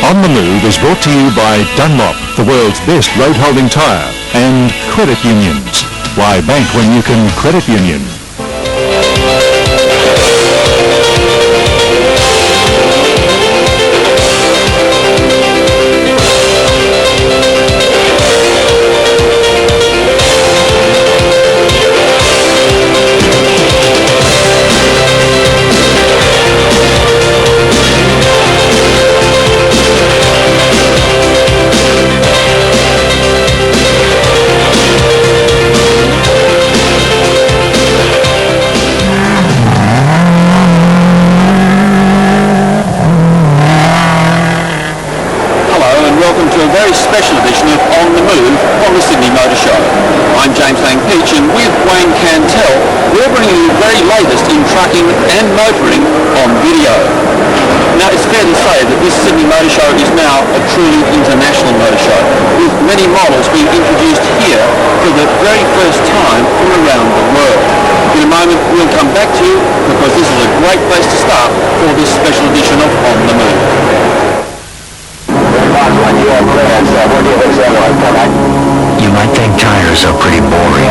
On the Move is brought to you by Dunlop, the world's best road-holding tyre, and credit unions. Why bank when you can credit union? Special edition of On the Move on the Sydney Motor Show. I'm James Laing-Peach, and with Wayne Cantell, we're bringing you the very latest in trucking and motoring on video. Now, it's fair to say that this Sydney Motor Show is now a truly international motor show, with many models being introduced here for the very first time from around the world. In a moment, we'll come back to you because this is a great place to start for this special edition of On the Move. You might think tires are pretty boring,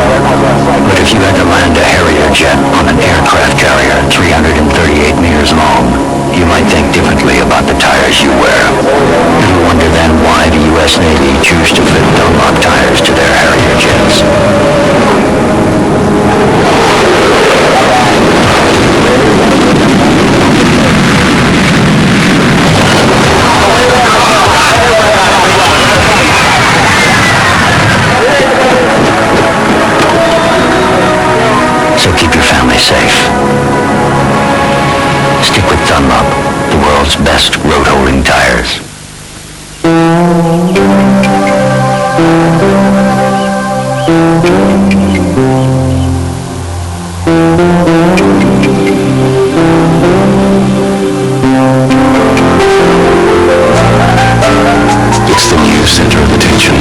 but if you had to land a Harrier jet on an aircraft carrier 338 meters long, you might think differently about the tires you wear. You wonder then why the U.S. Navy choose to fit Dunlop tires to their Harrier jets. So keep your family safe. Stick with Dunlop, the world's best road-holding tires. It's the new center of attention.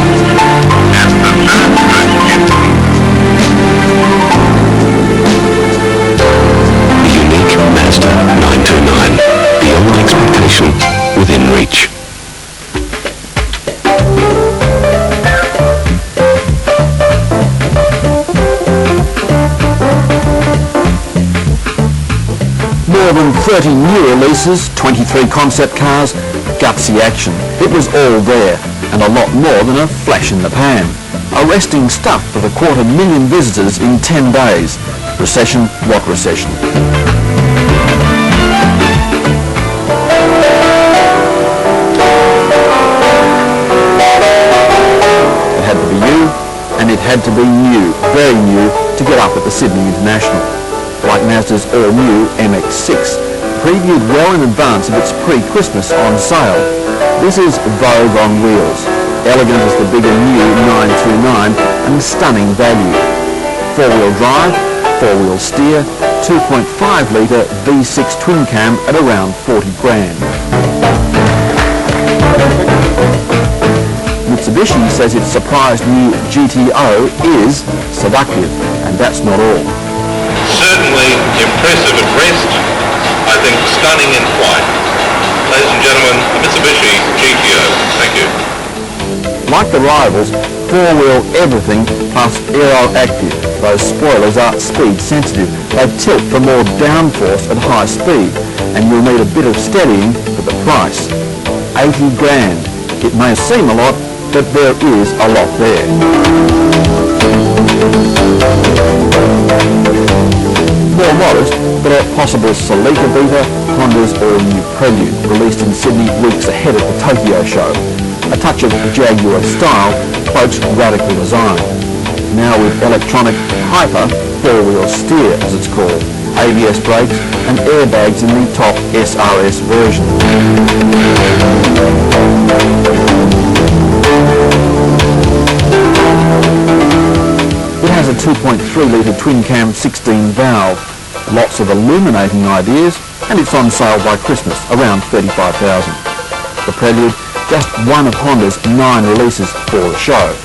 Mazda 929, beyond expectation, within reach. More than 30 new releases, 23 concept cars, gutsy action. It was all there, and a lot more than a flash in the pan. Arresting stuff with 250,000 visitors in 10 days. Recession, what recession? It had to be you, and it had to be new, very new, to get up at the Sydney International. Like Mazda's all-new MX-6, previewed well in advance of its pre-Christmas on sale. This is Vogue on wheels, elegant as the bigger new 929 and stunning value. Four-wheel drive, four-wheel steer, 2.5-litre V6 twin cam at around 40 grand. Mitsubishi says its surprised new GTO is seductive, and that's not all. Certainly impressive at rest, I think stunning in flight. Ladies and gentlemen, Mitsubishi GTO. Thank you. Like the rivals, four-wheel everything plus aero-active. Those spoilers are speed sensitive. They tilt for more downforce at high speed, and you'll need a bit of steadying for the price. 80 grand. It may seem a lot, but there is a lot there. More modest, but a possible Celica beater, Honda's all-new Prelude, released in Sydney weeks ahead of the Tokyo show. A touch of Jaguar style, cloaks radical design. Now with electronic hyper four-wheel steer, as it's called, ABS brakes and airbags in the top SRS version. It has a 2.3-litre twin-cam 16-valve, lots of illuminating ideas, and it's on sale by Christmas, around $35,000. The Prelude, just one of Honda's 9 releases for the show.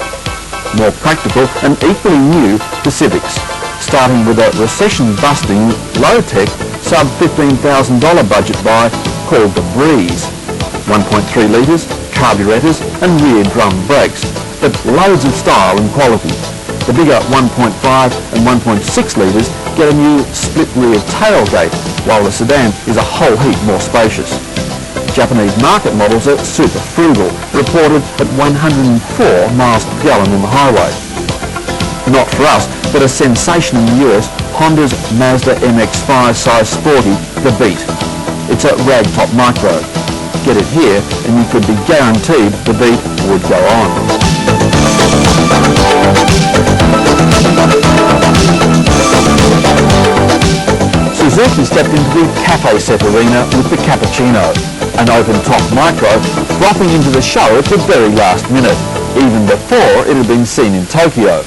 More practical and equally new Pacifics, starting with a recession-busting, low-tech, sub-$15,000 budget buy called the Breeze. 1.3 litres, carburettors and rear drum brakes, but loads of style and quality. The bigger 1.5 and 1.6 litres get a new split rear tailgate, while the sedan is a whole heap more spacious. Japanese market models are super frugal, reported at 104 miles per gallon on the highway. Not for us, but a sensation in the US, Honda's Mazda MX-5 size Sporty, the Beat. It's a ragtop micro. Get it here and you could be guaranteed the Beat would go on. Suzuki stepped into the cafe set arena with the Cappuccino, an open-top micro dropping into the show at the very last minute, even before it had been seen in Tokyo.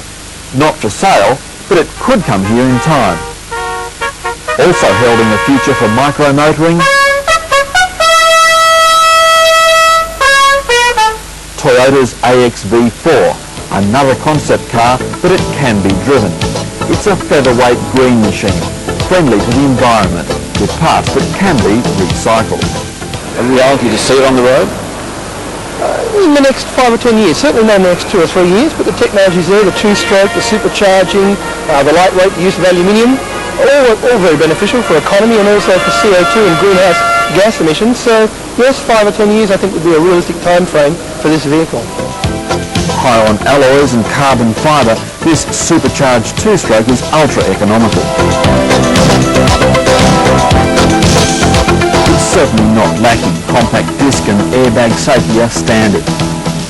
Not for sale, but it could come here in time. Also heralding the future for micro motoring, Toyota's AXV4, another concept car, but it can be driven. It's a featherweight green machine, friendly to the environment, with parts that can be recycled. A reality to see it on the road? In the next 5 or 10 years, certainly not in the next 2 or 3 years, but the technology's there, the two-stroke, the supercharging, the lightweight, the use of aluminium, all very beneficial for economy and also for CO2 and greenhouse gas emissions. So yes, 5 or 10 years I think would be a realistic time frame for this vehicle. High on alloys and carbon fibre, this supercharged two-stroke is ultra-economical. It's certainly not lacking. Compact disc and airbag safety are standard.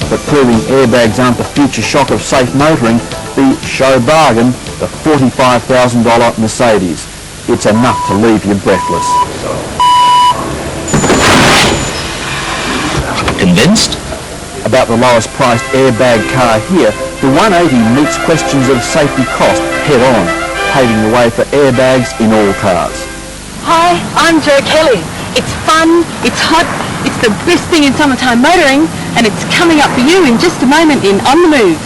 But proving airbags aren't the future shock of safe motoring, the show bargain, the $45,000 Mercedes. It's enough to leave you breathless. Convinced? About the lowest priced airbag car here, the 180 meets questions of safety cost head on, paving the way for airbags in all cars. Hi, I'm Jo Kelly. It's fun, it's hot, it's the best thing in summertime motoring, and it's coming up for you in just a moment in On the Move.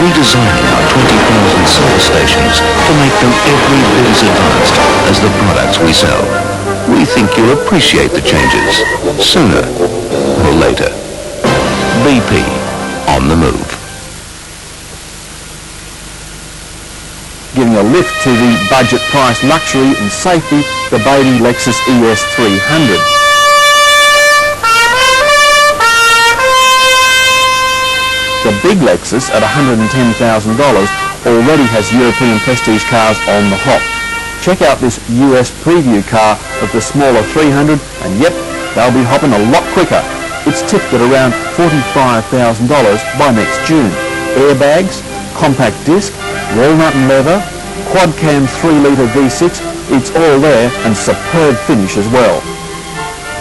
Redesigning our 20,000 service stations to make them every bit as advanced as the products we sell. We think you'll appreciate the changes sooner or later. BP, on the move. Giving a lift to the budget price luxury and safety, the baby Lexus ES 300. The big Lexus at $110,000 already has European prestige cars on the hop. Check out this US preview car of the smaller 300 and yep, they'll be hopping a lot quicker. It's tipped at around $45,000 by next June. Airbags, compact disc, walnut and leather, quad cam 3-litre V6, it's all there and superb finish as well.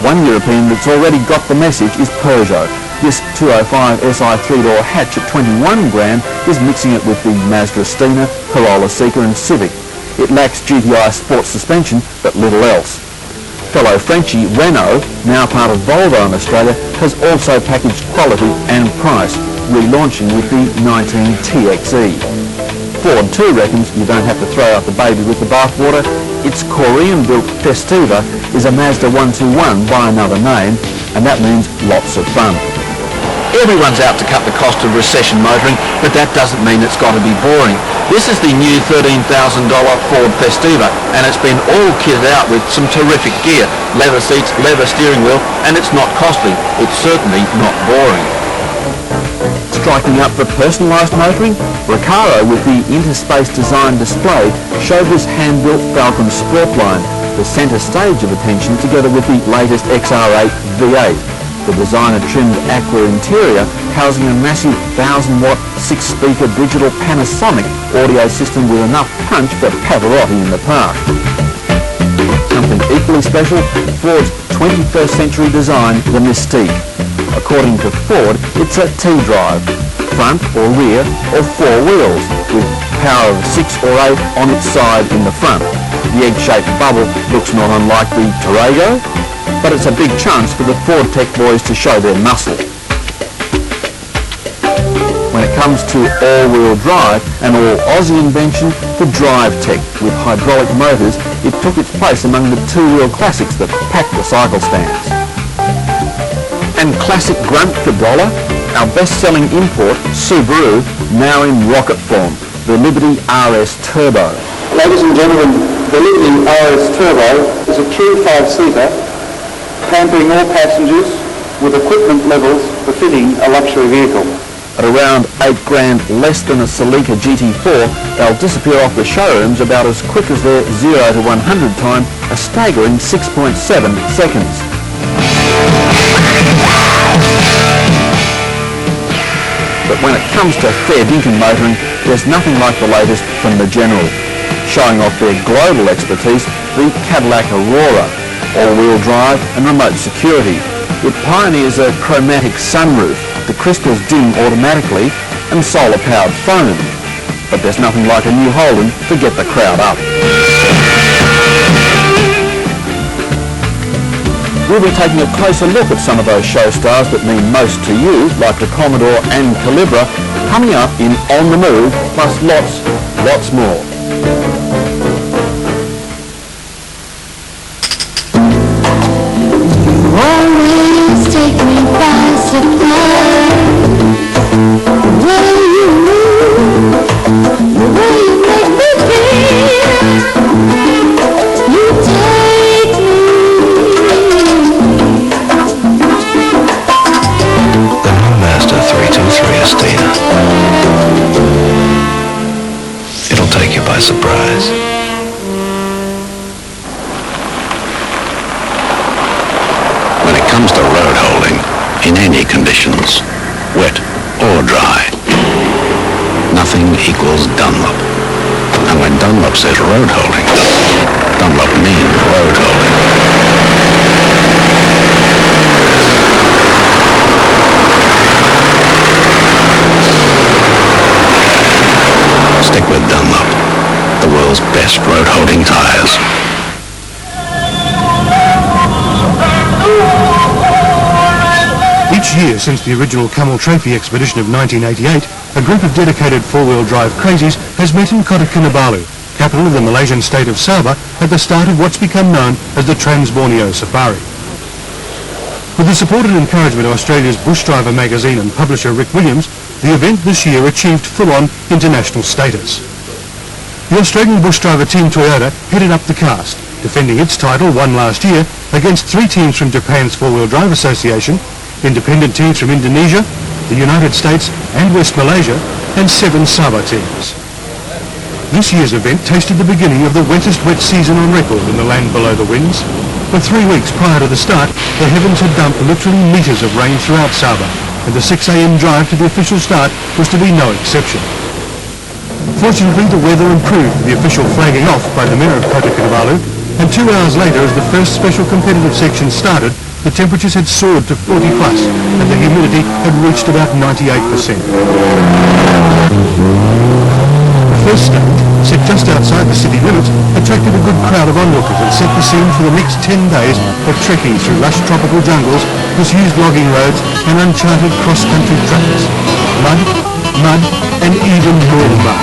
One European that's already got the message is Pajero. This 205 SI 3-door hatch at 21 grand is mixing it with the Mazda Stina, Corolla Seeker and Civic. It lacks GTI sports suspension, but little else. Fellow Frenchie Renault, now part of Volvo in Australia, has also packaged quality and price, relaunching with the 19 TXE. Ford too reckons you don't have to throw out the baby with the bathwater. Its Korean-built Festiva is a Mazda 121 by another name, and that means lots of fun. Everyone's out to cut the cost of recession motoring, but that doesn't mean it's got to be boring. This is the new $13,000 Ford Festiva, and it's been all kitted out with some terrific gear, leather seats, leather steering wheel, and it's not costly. It's certainly not boring. Striking up for personalised motoring, Recaro with the Interspace design display showed this hand-built Falcon Sportline, the centre stage of attention together with the latest XR8 V8. The designer-trimmed aqua interior housing a massive 1,000-watt 6-speaker digital Panasonic audio system with enough punch for Pavarotti in the park. Something equally special, Ford's 21st century design, the Mystique. According to Ford, it's a T-drive, front or rear or 4 wheels, with power of 6 or 8 on its side in the front. The egg-shaped bubble looks not unlike the Tarrago, but it's a big chance for the Ford Tech boys to show their muscle. When it comes to all-wheel drive, an all-Aussie invention, the Drive Tech. With hydraulic motors, it took its place among the two-wheel classics that packed the cycle stands. And classic grunt cabriolet, our best-selling import, Subaru, now in rocket form, the Liberty RS Turbo. Ladies and gentlemen, the Liberty RS Turbo is a true five-seater, pampering all passengers with equipment levels befitting a luxury vehicle. At around $8,000 less than a Celica GT4, they'll disappear off the showrooms about as quick as their 0 to 100 time, a staggering 6.7 seconds. But when it comes to fair dinkum motoring, there's nothing like the latest from the General. Showing off their global expertise, the Cadillac Aurora, all-wheel drive and remote security. It pioneers a chromatic sunroof, the crystals dim automatically, and solar-powered phone. But there's nothing like a new Holden to get the crowd up. We'll be taking a closer look at some of those show stars that mean most to you, like the Commodore and Calibra, coming up in On the Move, plus lots more. Always take me by surprise. The way you move, the way you make me feel. You take me. The new Mazda 323 Estate. It'll take you by surprise. When it comes to road holding, in any conditions, wet or dry, nothing equals Dunlop. And when Dunlop says road holding, Dunlop means road holding. Stick with Dunlop, the world's best road holding tires. Each year since the original Camel Trophy expedition of 1988, a group of dedicated four-wheel drive crazies has met in Kota Kinabalu, capital of the Malaysian state of Sabah, at the start of what's become known as the Trans-Borneo Safari. With the support and encouragement of Australia's Bush Driver magazine and publisher Rick Williams, the event this year achieved full-on international status. The Australian Bush Driver team Toyota headed up the cast, defending its title, won last year, against 3 teams from Japan's Four-Wheel Drive Association, independent teams from Indonesia, the United States and West Malaysia, and 7 Sabah teams. This year's event tasted the beginning of the wettest wet season on record in the land below the winds. For 3 weeks prior to the start, the heavens had dumped literally metres of rain throughout Sabah, and the 6 a.m. drive to the official start was to be no exception. Fortunately, the weather improved with the official flagging off by the mayor of Kota Kinabalu, and 2 hours later, as the first special competitive section started, the temperatures had soared to 40 plus, and the humidity had reached about 98%. The first stage, set just outside the city limits, attracted a good crowd of onlookers and set the scene for the next 10 days of trekking through lush tropical jungles, disused logging roads, and uncharted cross-country tracks. Mud, and even more mud.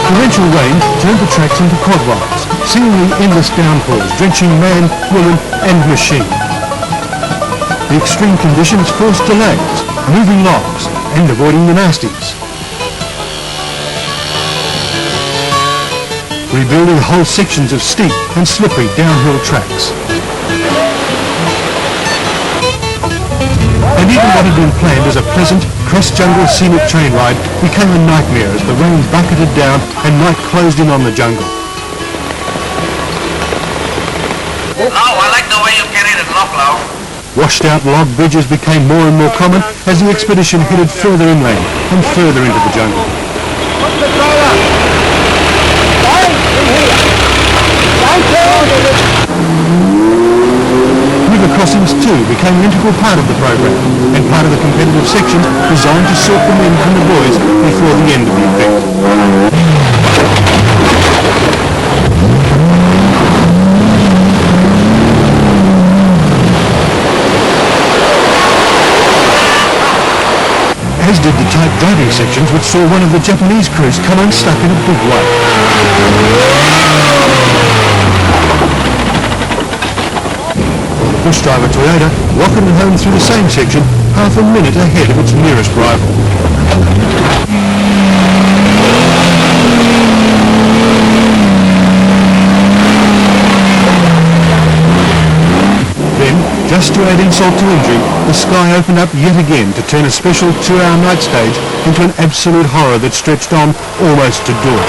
Torrential rain turned the tracks into quad rides, seemingly endless downpours drenching man, woman and machine. The extreme conditions forced delays, moving logs and avoiding the nasties. Rebuilding whole sections of steep and slippery downhill tracks. And even what had been planned as a pleasant, cross-jungle scenic train ride became a nightmare as the rain bucketed down and night closed in on the jungle. Oh, I like the way you carry it, Locklow. Washed-out log bridges became more and more common as the expedition headed further inland and further into the jungle. River crossings too became an integral part of the program and part of the competitive sections designed to sort the men from the boys before the end of the event. As did the tight driving sections, which saw one of the Japanese crews come unstuck in a big way. The push driver Toyota rocketed home through the same section half a minute ahead of its nearest rival. Then, just to add insult to injury, the sky opened up yet again to turn a special 2-hour night stage into an absolute horror that stretched on almost to dawn.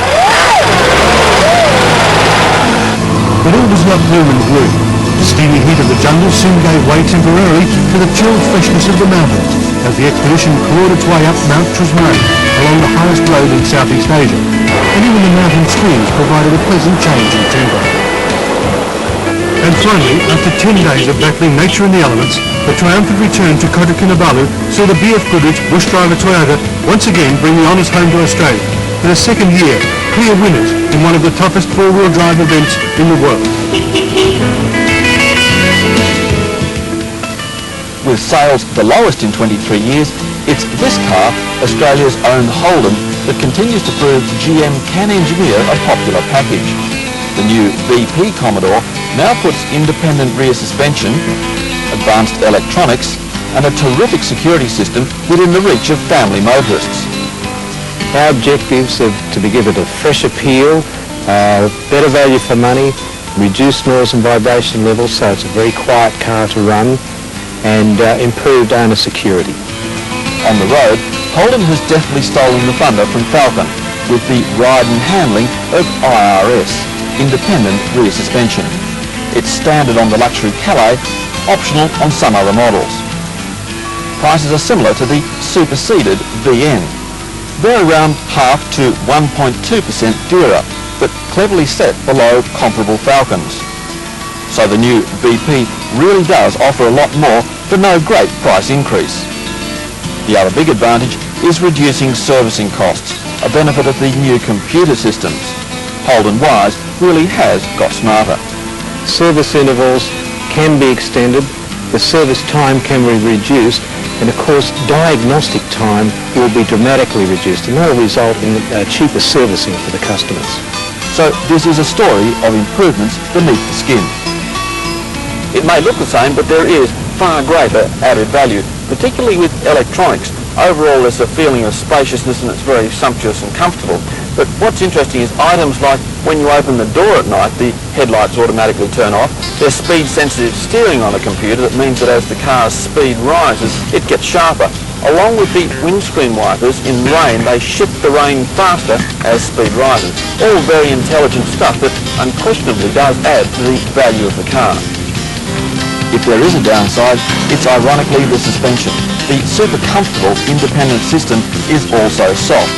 But all was not gloom and gloom. The steamy heat of the jungle soon gave way temporarily to the chilled freshness of the mountains as the expedition clawed its way up Mount Trusmari along the highest road in Southeast Asia, and even the mountain streams provided a pleasant change in tempo. And finally, after 10 days of battling nature and the elements, the triumphant return to Kota Kinabalu saw the BF Goodrich bush driver Toyota once again bring the honours home to Australia. For the second year, clear winners in one of the toughest four-wheel drive events in the world. With sales the lowest in 23 years, it's this car, Australia's own Holden, that continues to prove GM can engineer a popular package. The new VP Commodore now puts independent rear suspension, advanced electronics, and a terrific security system within the reach of family motorists. Our objectives are to give it a fresh appeal, better value for money, reduced noise and vibration levels, so it's a very quiet car to run, and improved owner security. On the road, Holden has definitely stolen the thunder from Falcon with the ride and handling of IRS, independent rear suspension. It's standard on the luxury Calais, optional on some other models. Prices are similar to the superseded VN. They're around half to 1.2% dearer, but cleverly set below comparable Falcons. So the new VP really does offer a lot more for no great price increase. The other big advantage is reducing servicing costs, a benefit of the new computer systems. Holden Wise really has got smarter. Service intervals can be extended, the service time can be reduced, and of course diagnostic time will be dramatically reduced, and that will result in cheaper servicing for the customers. So this is a story of improvements beneath the skin. It may look the same, but there is far greater added value, particularly with electronics. Overall, there's a feeling of spaciousness and it's very sumptuous and comfortable. But what's interesting is items like when you open the door at night, the headlights automatically turn off. There's speed-sensitive steering on a computer that means that as the car's speed rises, it gets sharper. Along with the windscreen wipers, in rain, they shift the rain faster as speed rises. All very intelligent stuff that unquestionably does add to the value of the car. If there is a downside, it's ironically the suspension. The super comfortable independent system is also soft,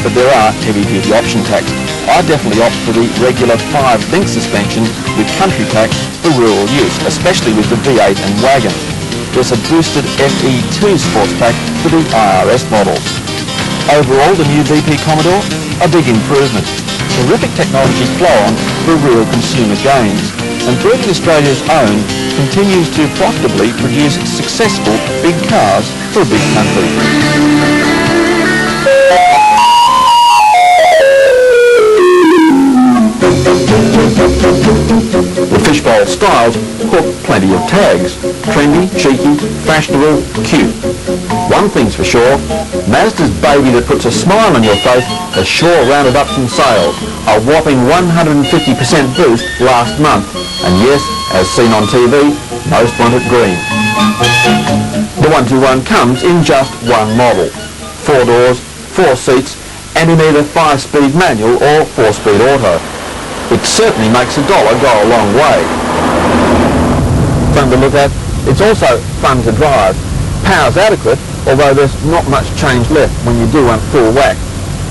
but there are heavy-duty option packs. I definitely opt for the regular 5-link suspension with country pack for rural use, especially with the V8 and wagon. There's a boosted FE2 sports pack for the IRS models. Overall, the new VP Commodore, a big improvement. Terrific technology flow-on for real consumer gains, and proving Australia's own continues to profitably produce successful big cars for a big country. The fishbowl styles hook plenty of tags. Trendy, cheeky, fashionable, cute. One thing's for sure, Mazda's baby that puts a smile on your face has sure rounded up some sales. A whopping 150% boost last month. And yes, as seen on TV, most want it green. The 121 comes in just one model. 4 doors, 4 seats, and in either 5-speed manual or 4-speed auto. It certainly makes $1 go a long way. Fun to look at, it's also fun to drive. Power's adequate, although there's not much change left when you do want full whack.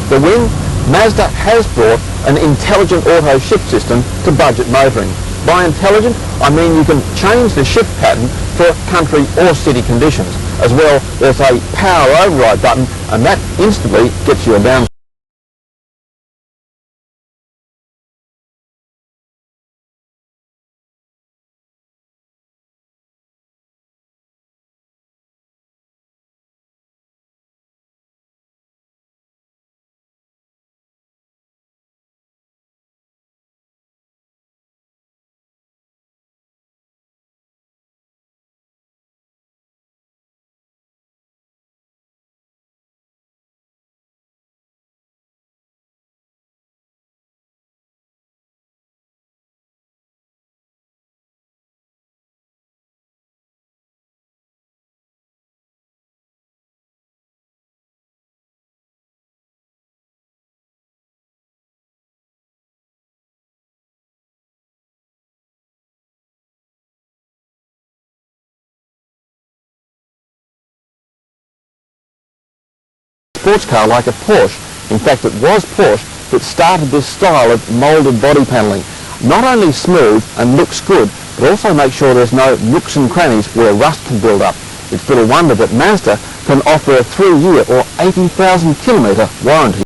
The win? Mazda has brought an intelligent auto shift system to budget motoring. By intelligent, I mean you can change the shift pattern for country or city conditions. As well, there's a power override button, and that instantly gets you a down. Sports car like a Porsche. In fact, it was Porsche that started this style of moulded body panelling. Not only smooth and looks good, but also make sure there's no nooks and crannies where rust can build up. It's little wonder that Mazda can offer a 3-year or 80,000 kilometre warranty.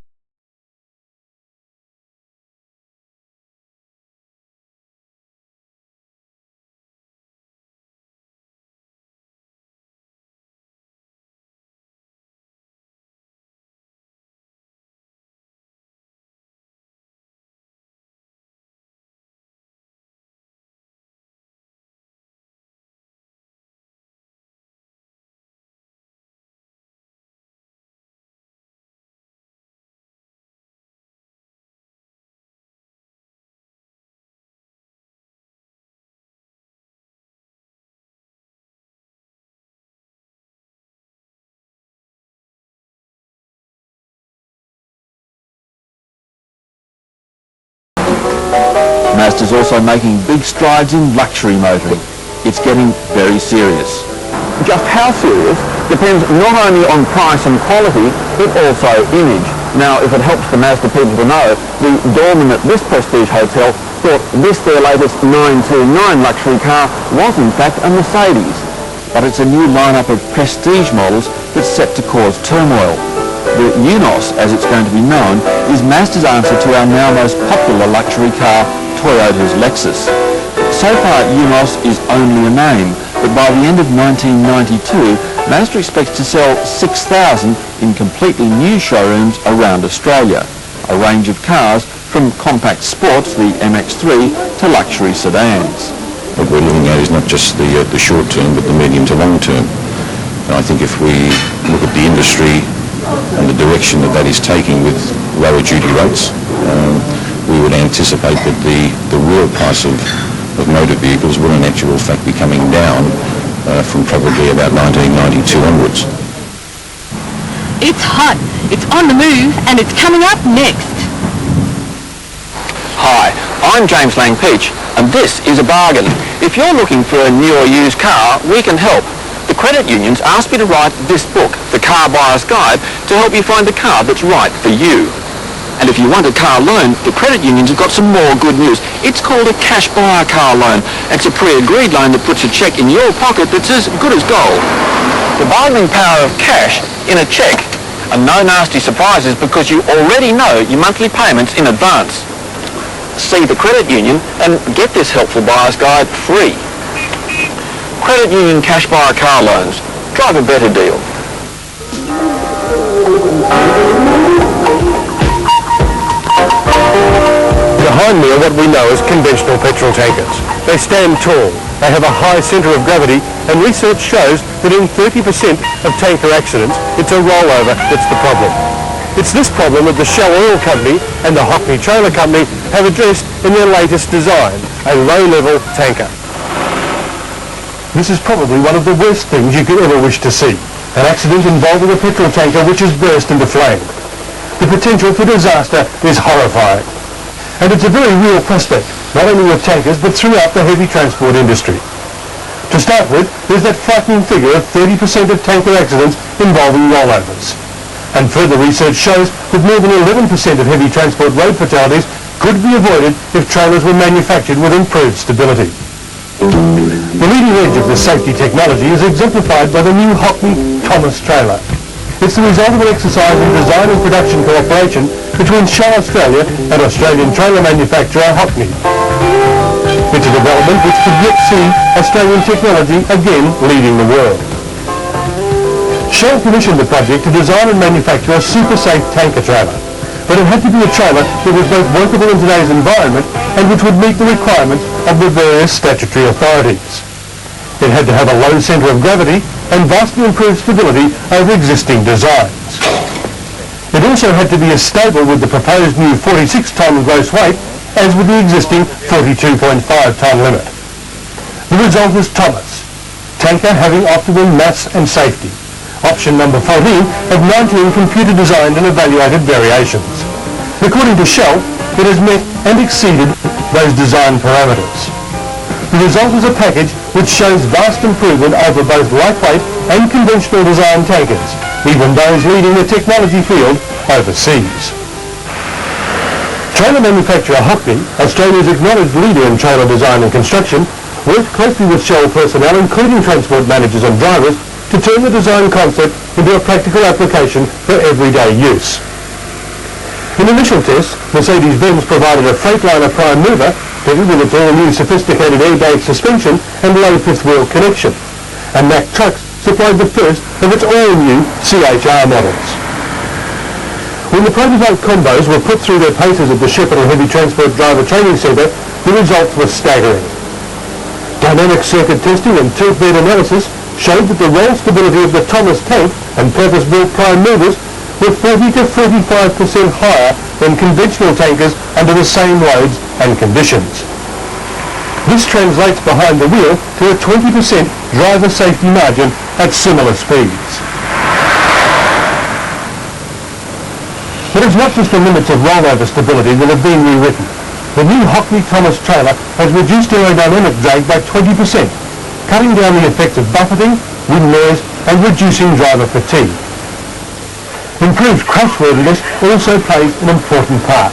Mazda's also making big strides in luxury motoring. It's getting very serious. Just how serious depends not only on price and quality, but also image. Now, if it helps the Mazda people to know, the doorman at this prestige hotel thought this their latest 929 luxury car was in fact a Mercedes. But it's a new lineup of prestige models that's set to cause turmoil. The Unos, as it's going to be known, is Mazda's answer to our now most popular luxury car, Toyota's Lexus. So far, Unos is only a name, but by the end of 1992, Mazda expects to sell 6,000 in completely new showrooms around Australia. A range of cars from compact sports, the MX-3, to luxury sedans. What we're looking at is not just the short term, but the medium to long term. And I think if we look at the industry and the direction that is taking with lower duty rates, we would anticipate that the real price of motor vehicles will in actual fact be coming down from probably about 1992 onwards. It's hot, it's on the move, and it's coming up next. Hi, I'm James Laing-Peach, and this is A Bargain. If you're looking for a new or used car, we can help. The credit unions asked me to write this book, The Car Buyer's Guide, to help you find the car that's right for you. And if you want a car loan, the credit unions have got some more good news. It's called a cash buyer car loan. It's a pre-agreed loan that puts a cheque in your pocket that's as good as gold. The bargaining power of cash in a cheque, and no nasty surprises because you already know your monthly payments in advance. See the credit union and get this helpful buyer's guide free. Credit union cash buyer car loans. Drive a better deal. Behind me are what we know as conventional petrol tankers. They stand tall, they have a high centre of gravity, and research shows that in 30% of tanker accidents, it's a rollover that's the problem. It's this problem that the Shell Oil Company and the Hockney Trailer Company have addressed in their latest design, a low-level tanker. This is probably one of the worst things you could ever wish to see, an accident involving a petrol tanker which has burst into flame. The potential for disaster is horrifying. And it's a very real prospect, not only with tankers, but throughout the heavy transport industry. To start with, there's that frightening figure of 30% of tanker accidents involving rollovers. And further research shows that more than 11% of heavy transport road fatalities could be avoided if trailers were manufactured with improved stability. The leading edge of this safety technology is exemplified by the new Hockney Thomas trailer. It's the result of an exercise in design and production cooperation between Shell Australia and Australian trailer manufacturer Hockney. It's a development which could yet see Australian technology again leading the world. Shell commissioned the project to design and manufacture a super safe tanker trailer, but it had to be a trailer that was both workable in today's environment and which would meet the requirements of the various statutory authorities. It had to have a low centre of gravity and vastly improved stability over existing designs. It also had to be as stable with the proposed new 46-tonne gross weight as with the existing 42.5-tonne limit. The result is Thomas, tanker having optimum mass and safety. Option number 14 of 19 computer-designed and evaluated variations. According to Shell, it has met and exceeded those design parameters. The result is a package which shows vast improvement over both lightweight and conventional design tankers, even those leading the technology field overseas. Trailer manufacturer Hockney, Australia's acknowledged leader in trailer design and construction, worked closely with Shell personnel, including transport managers and drivers, to turn the design concept into a practical application for everyday use. In initial tests, Mercedes-Benz provided a Freightliner prime mover fitted with its all-new sophisticated airbag suspension and low fifth wheel connection, and Mack Trucks supplied the first of its all-new CHR models. When the prototype combos were put through their paces at the Shepparton Heavy Transport Driver Training Centre, the results were staggering. Dynamic circuit testing and tilt bed analysis showed that the roll stability of the Thomas tank and purpose-built prime movers were 40 to 45% higher than conventional tankers under the same loads and conditions. This translates behind the wheel to a 20% driver safety margin at similar speeds. But it's not just the limits of rollover stability that have been rewritten. The new Hockney Thomas trailer has reduced aerodynamic drag by 20%, cutting down the effects of buffeting, wind noise and reducing driver fatigue. Improved crushworthiness also plays an important part.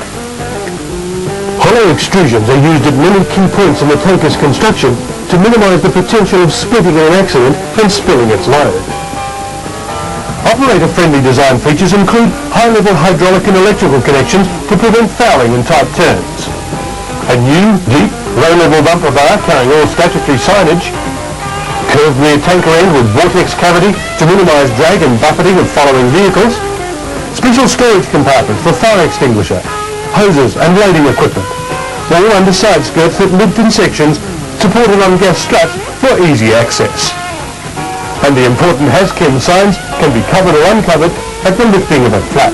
Hollow extrusions are used at many key points in the tanker's construction to minimise the potential of splitting in an accident and spilling its load. Operator-friendly design features include high-level hydraulic and electrical connections to prevent fouling in tight turns, a new, deep, low-level bumper bar carrying all statutory signage, curved rear tanker end with vortex cavity to minimise drag and buffeting of following vehicles, special storage compartments for fire extinguisher, hoses and loading equipment, all under side skirts that lift in sections supported on gas struts for easy access. And the important has-chem signs can be covered or uncovered at the lifting of a flap.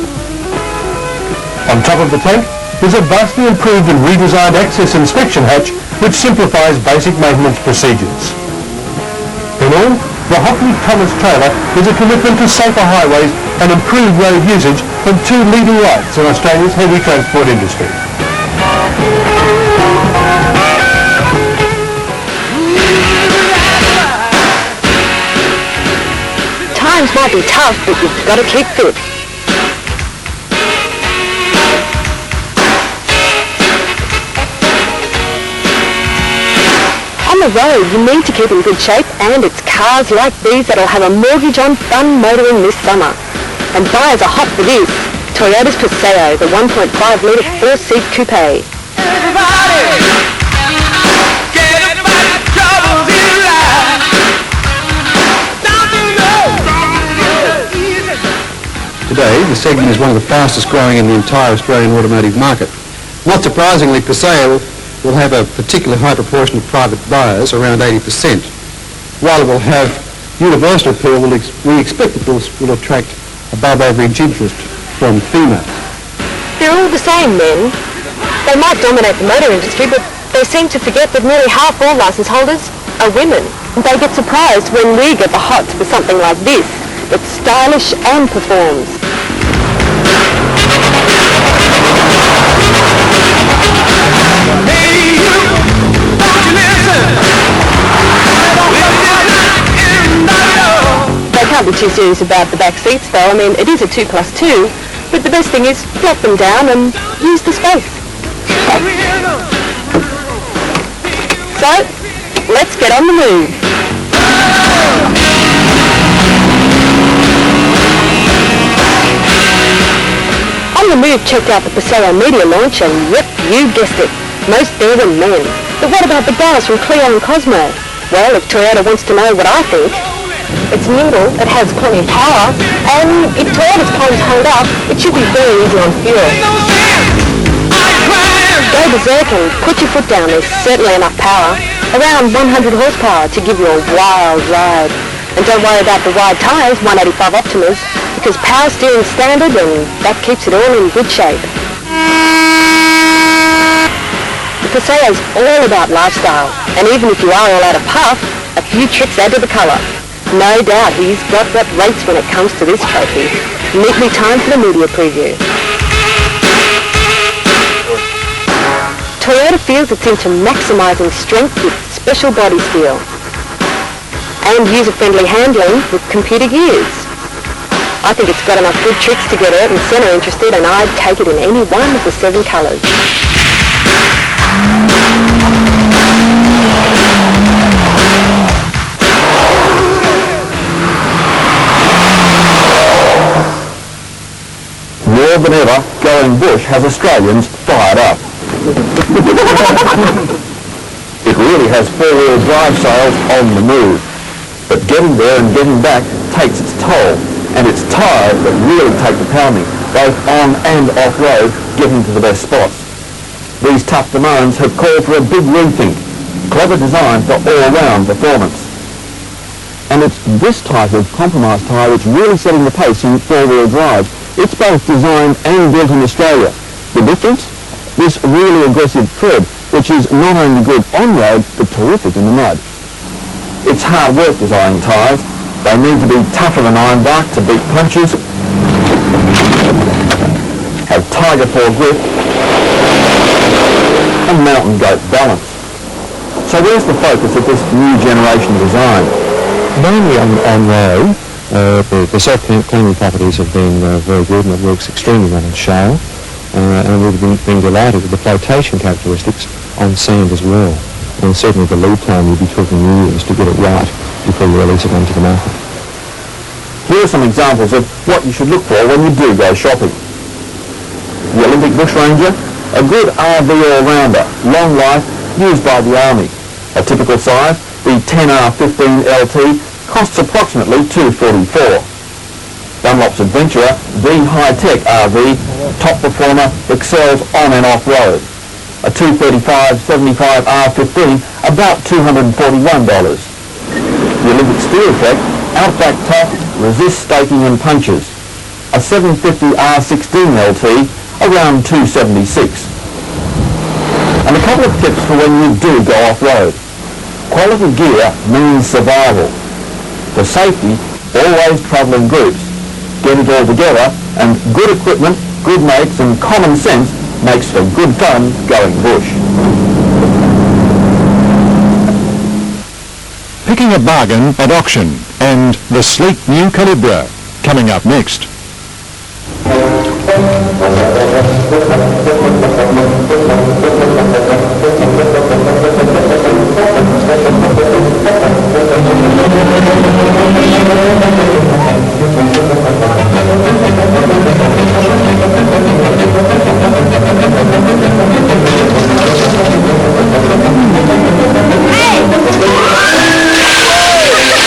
On top of the tank is a vastly improved and redesigned access inspection hatch which simplifies basic maintenance procedures. In all, the Hockney Thomas trailer is a commitment to safer highways and improved road usage from two leading lights in Australia's heavy transport industry. Times might be tough, but you've got to keep fit. On the road, you need to keep in good shape, and it's cars like these that'll have a mortgage on fun motoring this summer. And buyers are hot for this. Toyota's Paseo, the 1.5-litre four-seat coupe. Today, the segment is one of the fastest growing in the entire Australian automotive market. Not surprisingly, Paseo will have a particularly high proportion of private buyers, around 80%. While it will have universal appeal, we expect it will attract above average interest from females. They're all the same men. They might dominate the motor industry, but they seem to forget that nearly half all licence holders are women. And they get surprised when we get the hots for something like this. It's stylish and performs. Hey, you, don't you listen? They can't be too serious about the back seats though. I mean, it is a 2+2, but the best thing is flop them down and use the space. So, let's get on the move. On the Move checked out the Paseo media launch and yep, you guessed it, most there than men. But what about the guys from Clio and Cosmo? Well, if Toyota wants to know what I think, it's noodle, it has plenty of power, and if Toyota's plane's hold up, it should be very easy on fuel. Go berserk and put your foot down, there's certainly enough power, around 100 horsepower to give you a wild ride. And don't worry about the wide tyres, 185 Optimas, because power steering's standard and that keeps it all in good shape. The Paseo's all about lifestyle, and even if you are all out of puff, a few tricks add to the colour. No doubt he's got what rates when it comes to this trophy. Neatly timed for the media preview. Toyota feels it's into maximising strength with special body steel and user-friendly handling with computer gears. I think it's got enough good tricks to get Earth and Senna interested, and I'd take it in any one of the 7 colours. More than ever, going bush has Australians fired up. It really has four-wheel drive sales on the move. But getting there and getting back takes its toll, and it's tyres that really take the pounding, both on and off-road, getting to the best spots. These tough demands have called for a big rethink, clever design for all-round performance. And it's this type of compromise tyre that's really setting the pace in four-wheel drive. It's both designed and built in Australia. The difference? This really aggressive tread, which is not only good on-road, but terrific in the mud. It's hard work designing tyres. They need to be tougher than ironbark to beat punches, have Tiger 4 grip, and mountain goat balance. So where's the focus of this new generation design? Mainly on road. The self-cleaning properties have been very good, and it works extremely well on shale. And we've been delighted with the flotation characteristics on sand as well. And certainly the lead time, you'll be talking years to get it right before you release it onto the market. Here are some examples of what you should look for when you do go shopping. The Olympic Bush Ranger, a good RV all-rounder, long life, used by the Army. A typical size, the 10R15 LT, costs approximately $244. Dunlop's Adventurer, the high-tech RV, top performer, excels on and off-road. A 235/75 R15, about $241. The Olympic Steel Trek, outback tough, resists staking and punches. A 750 R16 LT, around $276. And a couple of tips for when you do go off-road. Quality gear means survival. For safety, always travel in groups. Get it all together, and good equipment, good mates, and common sense makes for good fun going bush. Picking a bargain at auction, and the sleek new Calibra, coming up next.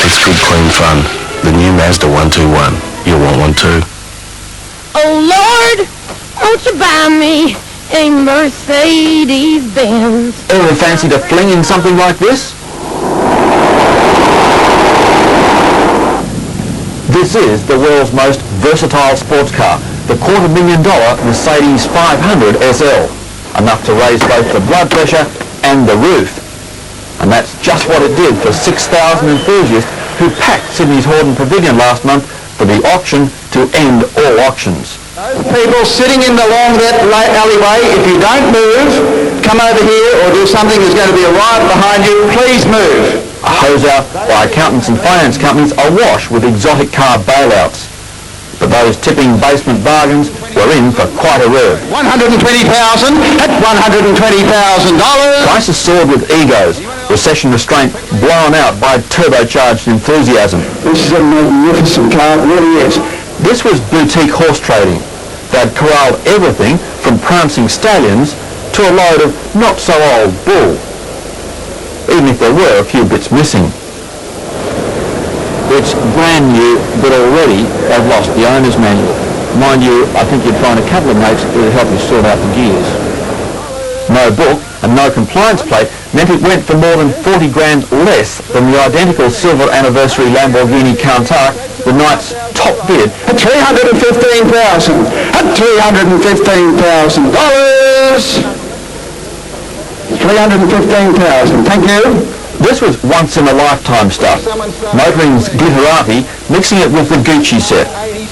It's good, clean fun. The new Mazda 121. You'll want one too. Oh Lord, won't you buy me a Mercedes-Benz? Ever fancy to fling in something like this? This is the world's most versatile sports car, the $250,000 Mercedes 500 SL. Enough to raise both the blood pressure and the roof. And that's just what it did for 6,000 enthusiasts who packed Sydney's Holden Pavilion last month for the auction to end all auctions. Those people sitting in along that alleyway, if you don't move, come over here or do something, there's going to be a riot behind you, please move. A hose out by accountants and finance companies awash with exotic car bailouts. But those tipping basement bargains were in for quite a rev. $120,000 at $120,000. Prices soared with egos, recession restraint blown out by turbocharged enthusiasm. This is a magnificent car, it really is. This was boutique horse trading. They'd corralled everything from prancing stallions to a load of not-so-old bull, even if there were a few bits missing. It's brand new, but already they've lost the owner's manual. Mind you, I think you'd find a couple of mates that would help you sort out the gears. No book and no compliance plate meant it went for more than 40 grand less than the identical silver anniversary Lamborghini Cantell, the night's top bid. At $315,000. At $315,000. $315,000. Thank you. This was once-in-a-lifetime stuff. Motoring's glitterati, mixing it with the Gucci set.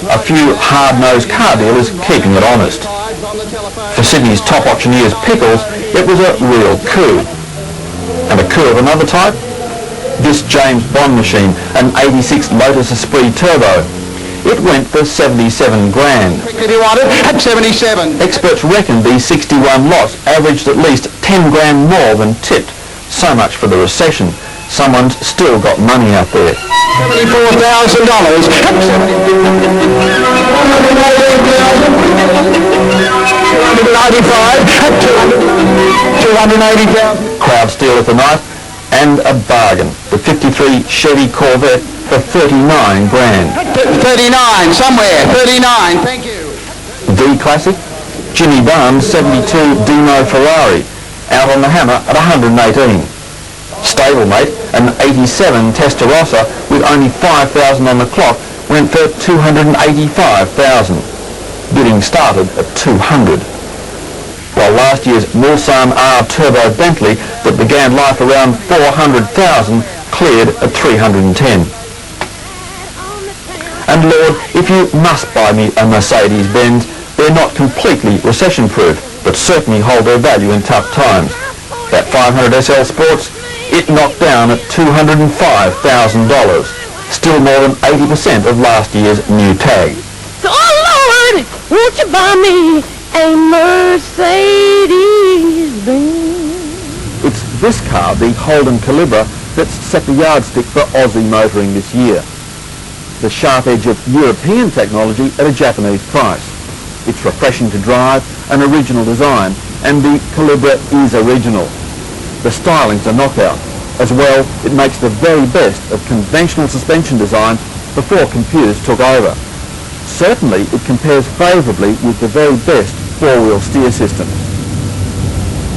A few hard-nosed car dealers keeping it honest. For Sydney's top auctioneers, Pickles, it was a real coup. And a coup of another type? This James Bond machine, an 86 Lotus Esprit Turbo. It went for 77 grand. Did you want it? At 77. Experts reckon these 61 lots averaged at least 10 grand more than tipped. So much for the recession. Someone's still got money out there. $74,000. $280,000. Crowd steal of the night, and a bargain. The 53 Chevy Corvette for 39 grand. 39, somewhere. 39, thank you. The classic, Jimmy Barnes' 72 Dino Ferrari, out on the hammer at 118. Stablemate, an 87 Testarossa with only 5,000 on the clock, went for 285,000. Bidding started at 200. While last year's Mulsanne R Turbo Bentley that began life around 400,000 cleared at 310. And Lord, if you must buy me a Mercedes-Benz, they're not completely recession-proof, but certainly hold their value in tough times. That 500 SL Sports, it knocked down at $205,000, still more than 80% of last year's new tag. Oh Lord, won't you buy me a Mercedes-Benz? It's this car, the Holden Calibra, that's set the yardstick for Aussie motoring this year. The sharp edge of European technology at a Japanese price. It's refreshing to drive, an original design, and the Calibra is original. The styling's a knockout. As well, it makes the very best of conventional suspension design before computers took over. Certainly, it compares favourably with the very best four-wheel steer systems.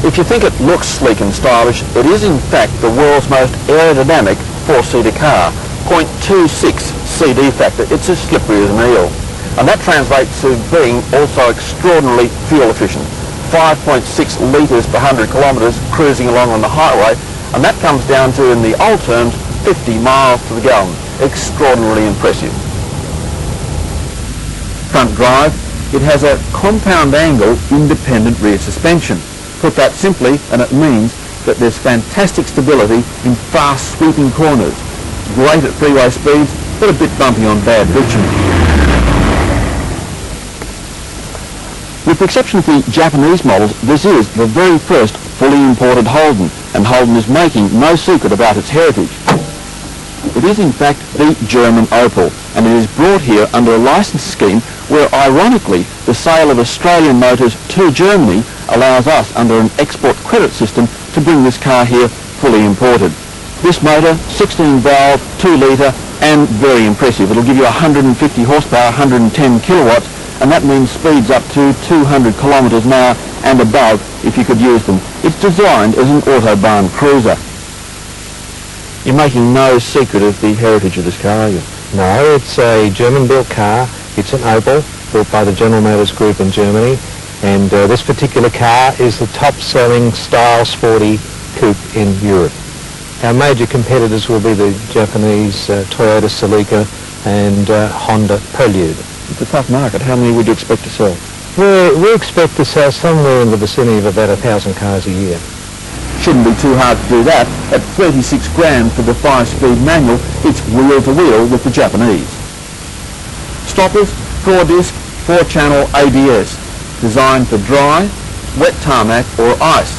If you think it looks sleek and stylish, it is in fact the world's most aerodynamic four-seater car. 0.26 CD factor. It's as slippery as an eel. And that translates to being also extraordinarily fuel efficient. 5.6 litres per 100 kilometres cruising along on the highway, and that comes down to, in the old terms, 50 miles to the gallon. Extraordinarily impressive. Front drive, it has a compound angle independent rear suspension. Put that simply, and it means that there's fantastic stability in fast sweeping corners. Great at freeway speeds, but a bit bumpy on bad bitumen. With the exception of the Japanese models, this is the very first fully imported Holden, and Holden is making no secret about its heritage. It is in fact the German Opel, and it is brought here under a licence scheme where, ironically, the sale of Australian motors to Germany allows us, under an export credit system, to bring this car here fully imported. This motor, 16-valve, 2-litre, and very impressive. It'll give you 150 horsepower, 110 kilowatts, and that means speeds up to 200 kilometres an hour and above if you could use them. It's designed as an Autobahn cruiser. You're making no secret of the heritage of this car, are you? No, it's a German-built car. It's an Opel, built by the General Motors Group in Germany, and this particular car is the top-selling style sporty coupe in Europe. Our major competitors will be the Japanese Toyota Celica and Honda Prelude. It's a tough market. How many would you expect to sell? We expect to sell somewhere in the vicinity of about 1,000 cars a year. Shouldn't be too hard to do that. At 36 grand for the 5-speed manual, it's wheel-to-wheel with the Japanese. Stoppers, 4-disc, 4-channel ABS, designed for dry, wet tarmac or ice.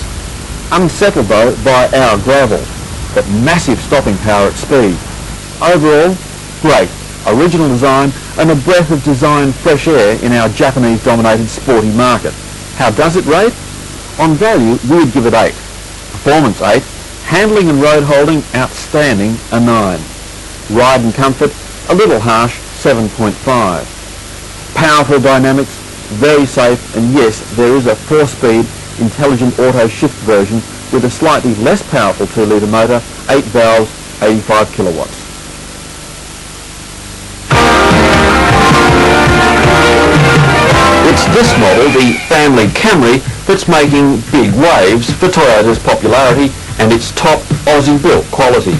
Unsettled though by our gravel, but massive stopping power at speed. Overall, great. Original design and a breath of design fresh air in our Japanese-dominated sporty market. How does it rate? On value, we'd give it 8. Performance 8. Handling and road holding, outstanding, a 9. Ride and comfort, a little harsh, 7.5. Powerful dynamics, very safe, and yes, there is a 4-speed intelligent auto shift version with a slightly less powerful 2-litre motor, 8 valves, 85 kilowatts. It's this model, the family Camry, that's making big waves for Toyota's popularity and its top Aussie-built quality.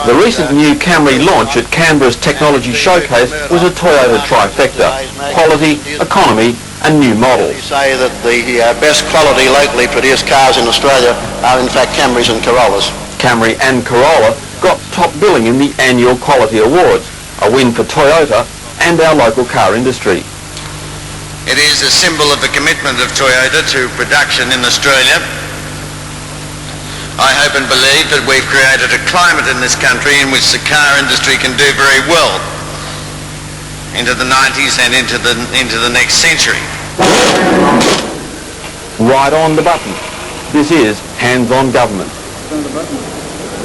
The recent new Camry launch at Canberra's Technology Showcase was a Toyota trifecta: quality, economy and new models. You say that the best quality locally produced cars in Australia are in fact Camrys and Corollas. Camry and Corolla got top billing in the annual Quality Awards, a win for Toyota and our local car industry. It is a symbol of the commitment of Toyota to production in Australia. I hope and believe that we've created a climate in this country in which the car industry can do very well into the 90s and into the next century. Right on the button. This is hands-on government.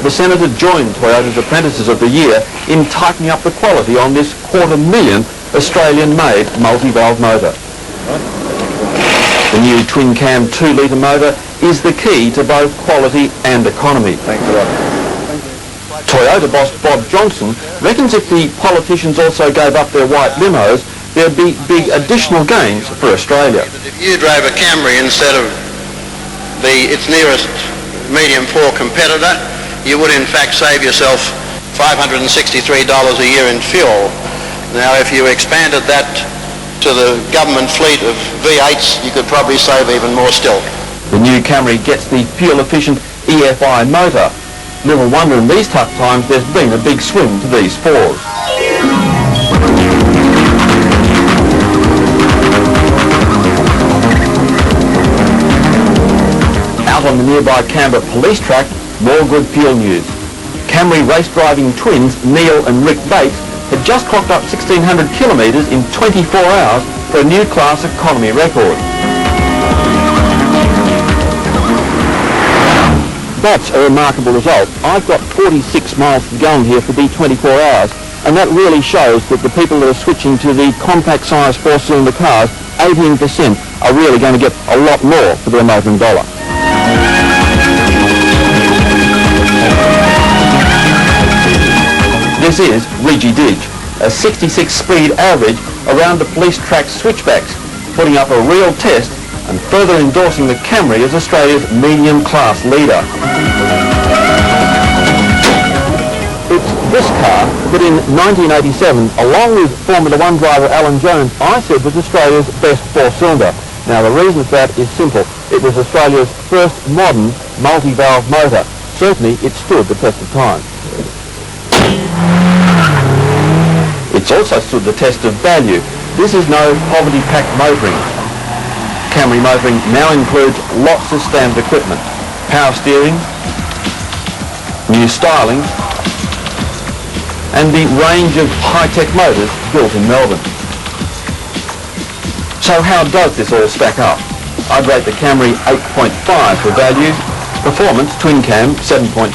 The Senator joined Toyota's Apprentices of the Year in tightening up the quality on this 250,000 Australian-made multi-valve motor. The new twin-cam 2-litre motor is the key to both quality and economy. Thanks a lot. Toyota boss Bob Johnson reckons if the politicians also gave up their white limos, there'd be big additional gains for Australia. If you drove a Camry instead of its nearest medium 4 competitor, you would in fact save yourself $563 a year in fuel. Now if you expanded that to the government fleet of V8s, you could probably save even more still. The new Camry gets the fuel-efficient EFI motor. Little wonder in these tough times there's been a big swing to these 4s. Out on the nearby Canberra police track, more good fuel news. Camry race driving twins Neil and Rick Bates had just clocked up 1,600 kilometres in 24 hours for a new class economy record. That's a remarkable result. I've got 46 miles to go in here for the 24 hours, and that really shows that the people that are switching to the compact size 4-cylinder cars, 18%, are really going to get a lot more for their motoring dollar. This is Rigi-Dig, a 66-speed average around the police track switchbacks, putting up a real test and further endorsing the Camry as Australia's medium-class leader. It's this car that in 1987, along with Formula One driver Alan Jones, I said was Australia's best 4-cylinder. Now the reason for that is simple. It was Australia's first modern multi-valve motor. Certainly it stood the test of time. It's also stood the test of value. This is no poverty-packed motoring. Camry motoring now includes lots of standard equipment. Power steering, new styling, and the range of high-tech motors built in Melbourne. So how does this all stack up? I'd rate the Camry 8.5 for value, performance twin cam 7.5,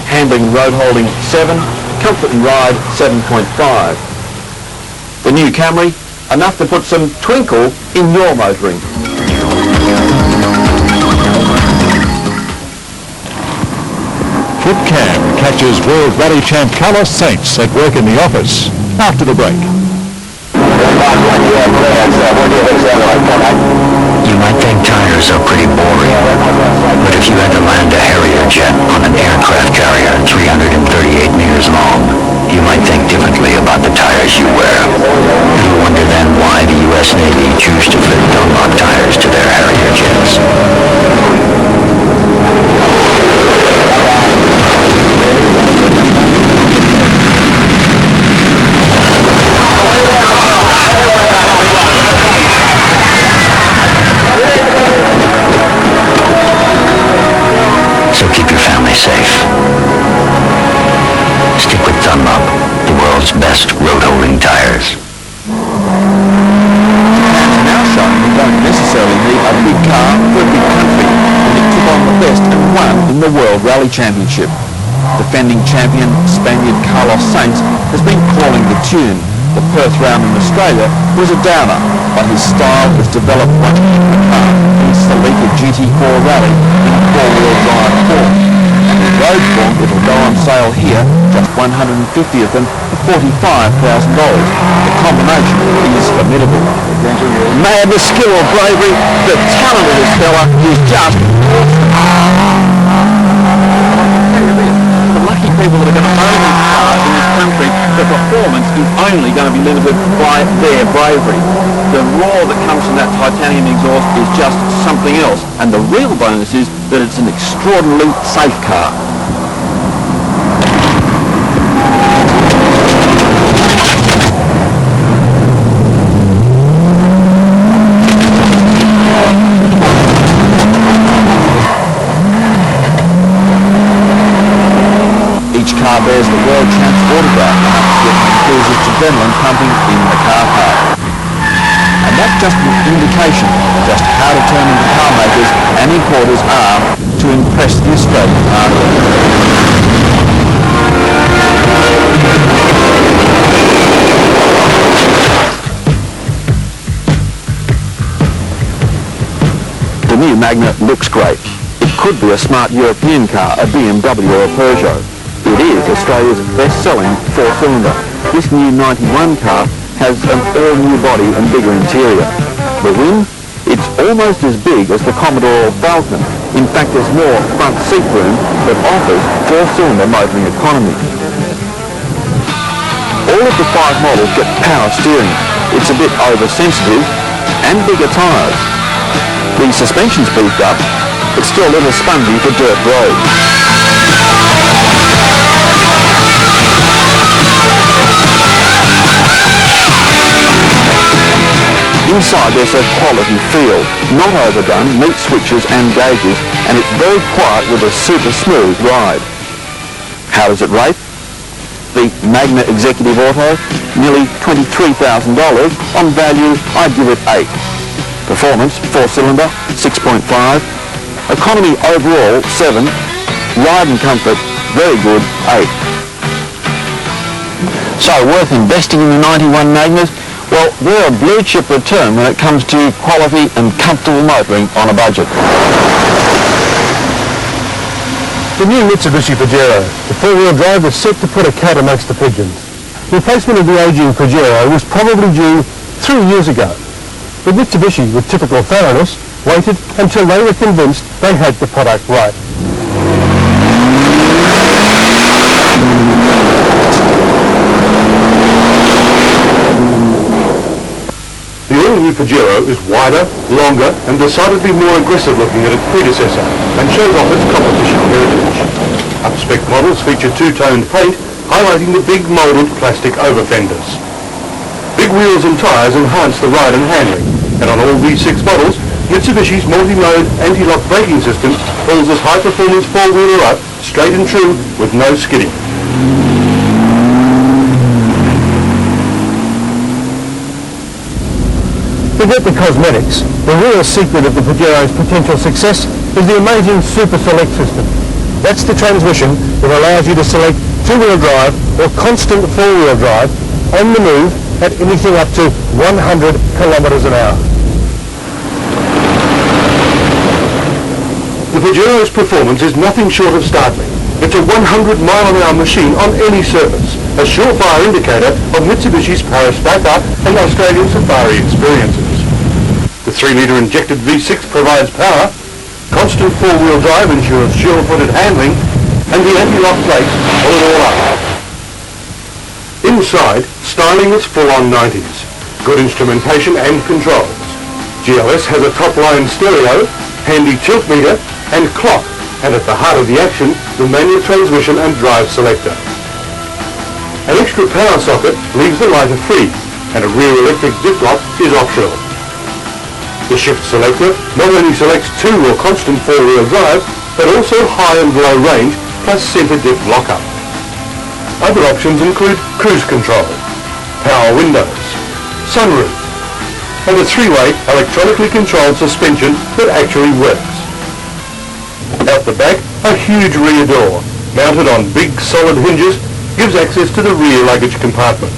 handling and road holding 7, comfort and ride 7.5. The new Camry, enough to put some twinkle in your motoring. Flip Cam catches World Rally Champ Carlos Sainz at work in the office after the break. You might think tires are pretty boring, but if you had to land a Harrier jet on an aircraft carrier 338 meters long, you might think differently about the tires you wear. You wonder then why the U.S. Navy chose to fit Dunlop road-holding tires. Now showing you don't necessarily need a big car for a big country, and it took on the best and won in the World Rally Championship. Defending champion Spaniard Carlos Sainz has been calling the tune. The Perth round in Australia was a downer, but his style was developed once he hit the car in his Celica GT4 Rally in four-wheel drive form. And in road form, it'll go on sale here, just 150 of them for $45,000. The combination is formidable. Man, the skill or bravery, the talent of this fella is just... The lucky people that are going to own these cars in this country, the performance is only going to be limited by their bravery. The roar that comes from that titanium exhaust is just something else, and the real bonus is that it's an extraordinarily safe car. Each car bears the world champ's autograph, yet enthusiast adrenaline pumping in the car park. And that's just an indication just how determined the car makers and importers are to impress the Australian market. The new Magna looks great. It could be a smart European car, a BMW or a Pajero. It is Australia's best-selling four-cylinder. This new 91 car has an all-new body and bigger interior. The wing? It's almost as big as the Commodore or Falcon. In fact, there's more front seat room that offers four-cylinder motoring economy. All of the 5 models get power steering. It's a bit oversensitive and bigger tyres. The suspension's beefed up, but still a little spongy for dirt roads. Inside there's a quality feel, not overdone, neat switches and gauges, and it's very quiet with a super smooth ride. How does it rate? The Magna Executive Auto, nearly $23,000. On value, I'd give it 8. Performance, 4-cylinder, 6.5. Economy overall, 7. Ride and comfort, very good, 8. So worth investing in the 91 Magnas? Well, they're a blue chip return when it comes to quality and comfortable motoring on a budget. The new Mitsubishi Pajero, the four-wheel drive, was set to put a cat amongst the pigeons. The replacement of the aging Pajero was probably due 3 years ago. But Mitsubishi, with typical thoroughness, waited until they were convinced they had the product right. The all-new Pajero is wider, longer and decidedly more aggressive looking than its predecessor and shows off its competition heritage. Up-spec models feature two-toned paint highlighting the big moulded plastic over-fenders. Big wheels and tyres enhance the ride and handling, and on all these 6 models, Mitsubishi's multi-mode anti-lock braking system pulls this high-performance four-wheeler up straight and true with no skidding. Forget the cosmetics. The real secret of the Pajero's potential success is the amazing Super Select system. That's the transmission that allows you to select two-wheel drive or constant four-wheel drive on the move at anything up to 100 kilometers an hour. The Pajero's performance is nothing short of startling. It's a 100-mile-an-hour machine on any surface, a surefire indicator of Mitsubishi's Paris-Dakar and Australian safari experiences. The 3-litre injected V6 provides power, constant four-wheel drive ensures sure-footed handling, and the anti-lock brakes pull it all up. Inside, styling is full-on 90s, good instrumentation and controls. GLS has a top-line stereo, handy tilt meter, and clock, and at the heart of the action, the manual transmission and drive selector. An extra power socket leaves the lighter free, and a rear electric dip lock is optional. The shift selector not only selects 2 or constant four-wheel drive, but also high and low range plus center dip lockup. Other options include cruise control, power windows, sunroof, and a three-way electronically controlled suspension that actually works. Out the back, a huge rear door, mounted on big solid hinges, gives access to the rear luggage compartment.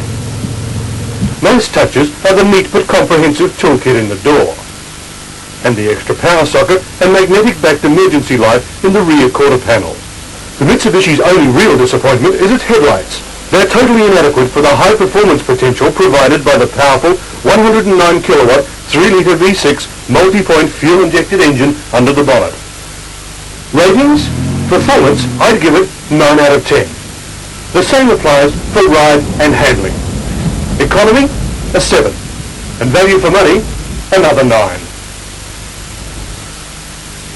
Most touches are the neat but comprehensive toolkit in the door, and the extra power socket and magnetic-backed emergency light in the rear quarter panel. The Mitsubishi's only real disappointment is its headlights. They're totally inadequate for the high-performance potential provided by the powerful 109 kilowatt 3-litre V6 multi-point fuel-injected engine under the bonnet. Ratings? Performance, I'd give it 9 out of 10. The same applies for ride and handling. Economy? A 7. And value for money? Another 9.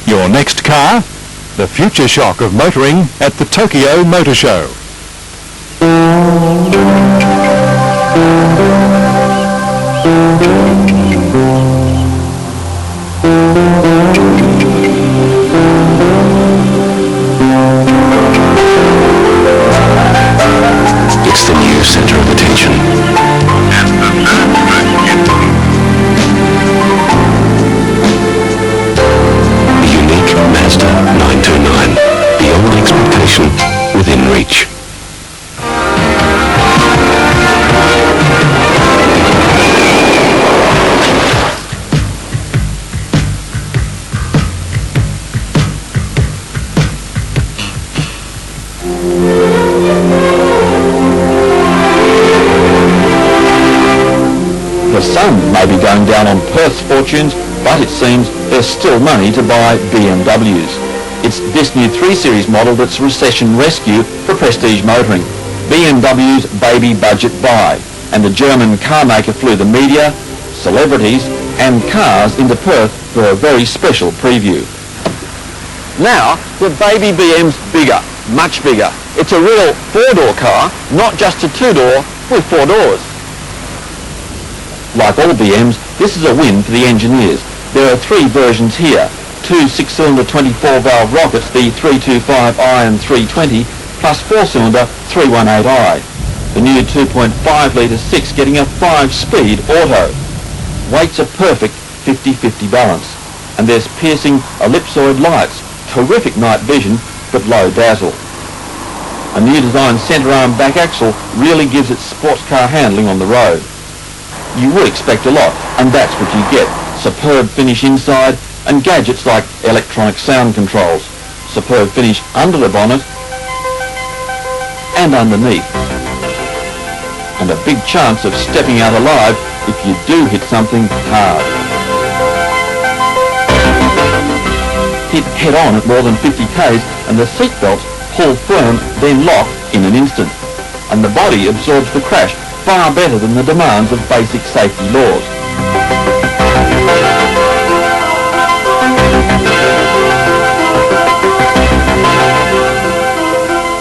Your next car? The future shock of motoring at the Tokyo Motor Show. It's the new center of attention. The unique Mazda 929. Beyond expectation, within reach. The sun may be going down on Perth's fortunes, but it seems there's still money to buy BMWs. It's this new 3 Series model that's recession rescue for prestige motoring. BMW's baby budget buy. And the German car maker flew the media, celebrities and cars into Perth for a very special preview. Now, the baby BM's bigger, much bigger. It's a real 4-door car, not just a 2-door with 4 doors. Like all BMs, this is a win for the engineers. There are 3 versions here. 2 6-cylinder 24-valve rockets, the 325i and 320, plus 4-cylinder 318i. The new 2.5-litre 6 getting a 5-speed auto. Weights are perfect 50-50 balance. And there's piercing ellipsoid lights, terrific night vision, but low dazzle. A new design centre arm back axle really gives it sports car handling on the road. You would expect a lot, and that's what you get. Superb finish inside, and gadgets like electronic sound controls. Superb finish under the bonnet and underneath. And a big chance of stepping out alive if you do hit something hard. Hit head on at more than 50 k's and the seat belts pull firm, then lock in an instant. And the body absorbs the crash far better than the demands of basic safety laws.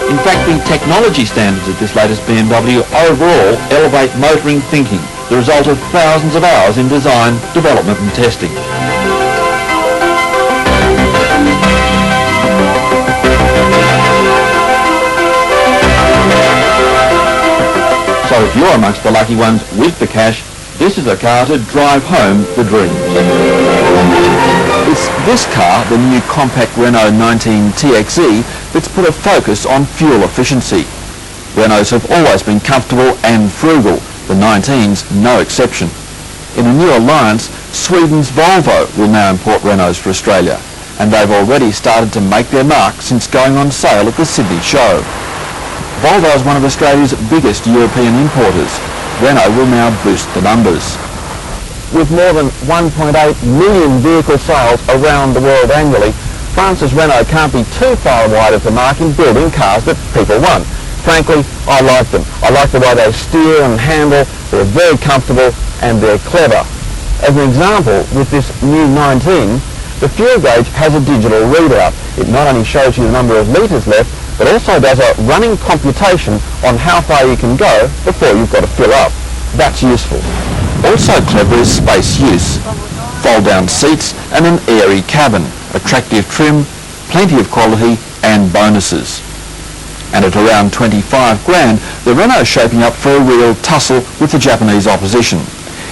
In fact, the technology standards of this latest BMW overall elevate motoring thinking, the result of thousands of hours in design, development and testing. So if you're amongst the lucky ones with the cash, this is a car to drive home the dreams. It's this car, the new compact Renault 19 TXE, that's put a focus on fuel efficiency. Renaults have always been comfortable and frugal, the 19's no exception. In a new alliance, Sweden's Volvo will now import Renaults for Australia, and they've already started to make their mark since going on sale at the Sydney show. Volvo is one of Australia's biggest European importers. Renault will now boost the numbers. With more than 1.8 million vehicle sales around the world annually, France's Renault can't be too far wide of the mark in building cars that people want. Frankly, I like them. I like the way they steer and handle. They're very comfortable and they're clever. As an example, with this new 19, the fuel gauge has a digital readout. It not only shows you the number of litres left, but also does a running computation on how far you can go before you've got to fill up. That's useful. Also clever is space use. Fold-down seats and an airy cabin, attractive trim, plenty of quality and bonuses. And at around 25 grand, the Renault's shaping up for a real tussle with the Japanese opposition.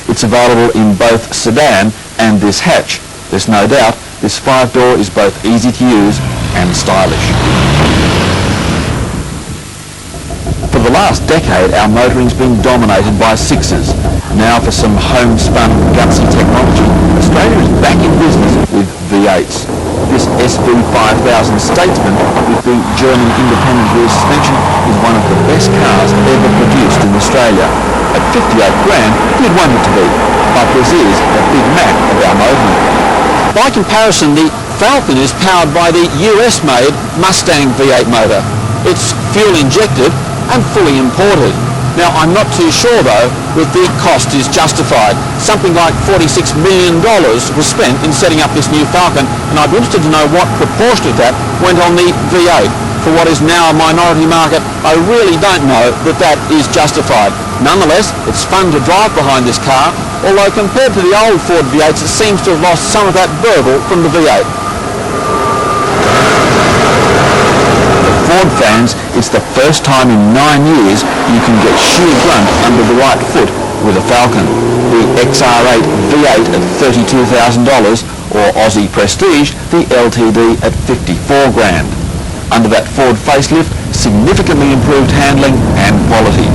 It's available in both sedan and this hatch. There's no doubt this 5-door is both easy to use and stylish. For the last decade, our motoring's been dominated by 6s. Now for some homespun, gutsy technology, Australia is back in business with V8s. This SV5000 Statesman with the German independent rear suspension is one of the best cars ever produced in Australia. At 58 grand, you'd want it to be, but this is the Big Mac of our motoring. By comparison, the Falcon is powered by the US-made Mustang V8 motor. It's fuel injected and fully imported. Now, I'm not too sure, though, that the cost is justified. Something like $46 million was spent in setting up this new Falcon, and I'd be interested to know what proportion of that went on the V8. For what is now a minority market, I really don't know that that is justified. Nonetheless, it's fun to drive behind this car, although compared to the old Ford V8s, it seems to have lost some of that burble from the V8. Ford fans, it's the first time in 9 years you can get sheer grunt under the right foot with a Falcon. The XR8 V8 at $32,000 or Aussie Prestige, the LTD at 54 grand. Under that Ford facelift, significantly improved handling and quality.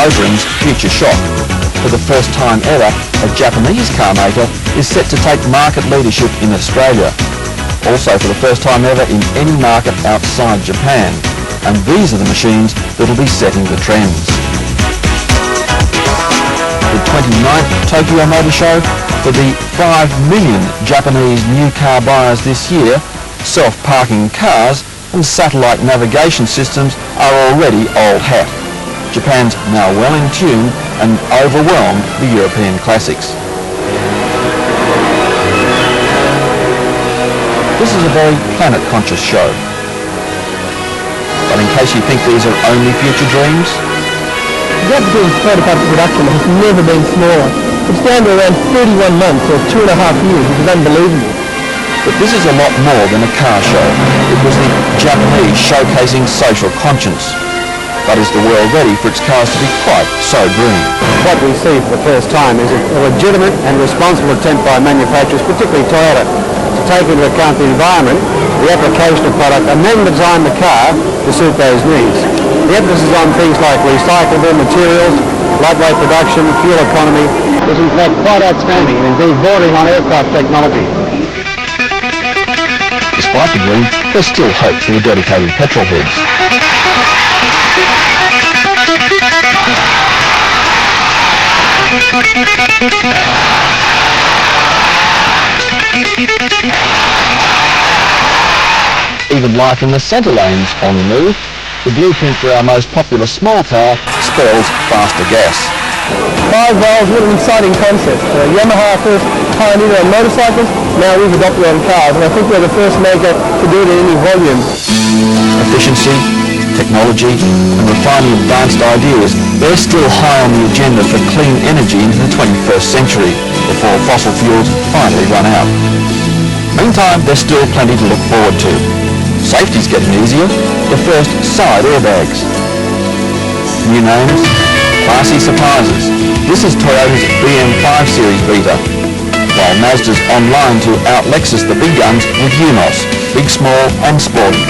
Motoring's future shock. For the first time ever, a Japanese car maker is set to take market leadership in Australia. Also for the first time ever in any market outside Japan. And these are the machines that'll be setting the trends. The 29th Tokyo Motor Show, for the 5 million Japanese new car buyers this year, self-parking cars and satellite navigation systems are already old hat. Japan's now well in tune and overwhelmed the European classics. This is a very planet-conscious show. But in case you think these are only future dreams, the gap between prototype production has never been smaller. It's down to around 31 months or 2.5 years, which is unbelievable. But this is a lot more than a car show. It was the Japanese showcasing social conscience. But is the world ready for its cars to be quite so green? What we see for the first time is a legitimate and responsible attempt by manufacturers, particularly Toyota, to take into account the environment, the application of product, and then design the car to suit those needs. The emphasis is on things like recyclable materials, lightweight production, fuel economy is in fact quite outstanding and indeed bordering on aircraft technology. Despite the green, there's still hope for the dedicated petrol heads. Even life in the centre lane's on the move. The blueprint for our most popular small car spells faster gas. 5 valves, what an exciting concept. Yamaha first pioneered on motorcycles, now we've adopted on cars, and I think we're the first maker to do it in any volume. Efficiency, technology, and refining advanced ideas, they're still high on the agenda for clean energy into the 21st century, before fossil fuels finally run out. Meantime, there's still plenty to look forward to. Safety's getting easier. The first side airbags. New names, classy surprises. This is Toyota's BM5 Series Beta, while Mazda's online to out-Lexus the big guns with UNOS, big, small and sporty.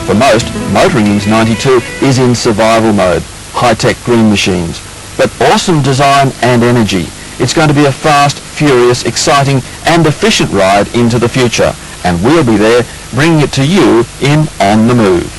For most, motoring into 92 is in survival mode, high-tech green machines, but awesome design and energy. It's going to be a fast, furious, exciting and efficient ride into the future, and we'll be there bringing it to you in On the Move.